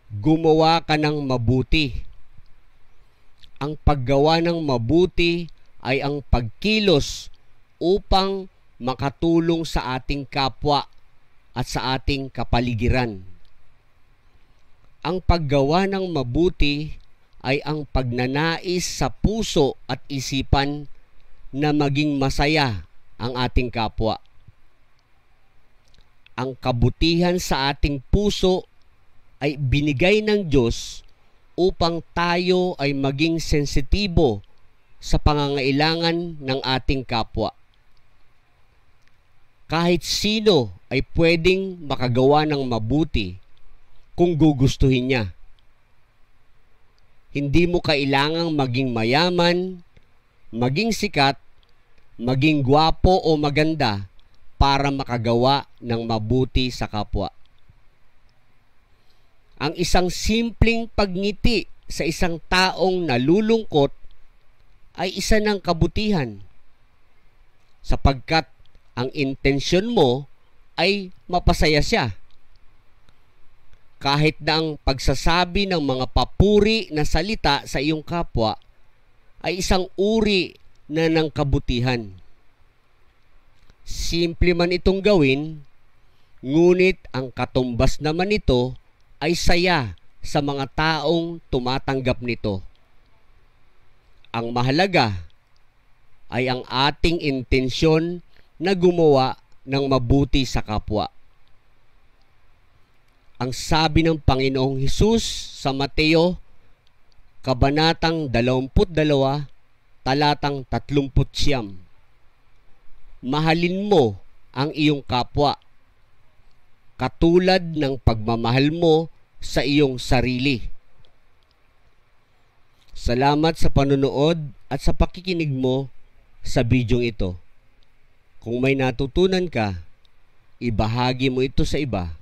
gumawa ka ng mabuti. Ang paggawa ng mabuti ay ang pagkilos upang makatulong sa ating kapwa at sa ating kapaligiran. Ang paggawa ng mabuti ay ang pagnanais sa puso at isipan na maging masaya ang ating kapwa. Ang kabutihan sa ating puso ay binigay ng Diyos upang tayo ay maging sensitibo sa pangangailangan ng ating kapwa. Kahit sino ay pwedeng makagawa ng mabuti kung gugustuhin niya. Hindi mo kailangang maging mayaman, maging sikat, maging gwapo o maganda para makagawa ng mabuti sa kapwa. Ang isang simpleng pagngiti sa isang taong nalulungkot ay isa ng kabutihan, sapagkat ang intensyon mo ay mapasaya siya. Kahit na ang pagsasabi ng mga papuri na salita sa iyong kapwa ay isang uri na ng kabutihan. Simple man itong gawin, ngunit ang katumbas naman nito ay saya sa mga taong tumatanggap nito. Ang mahalaga ay ang ating intensyon na gumawa ng mabuti sa kapwa. Ang sabi ng Panginoong Hesus sa Mateo, Kabanatang 22, talatang 39, mahalin mo ang iyong kapwa katulad ng pagmamahal mo sa iyong sarili. Salamat sa panonood at sa pakikinig mo sa bidyong ito. Kung may natutunan ka, ibahagi mo ito sa iba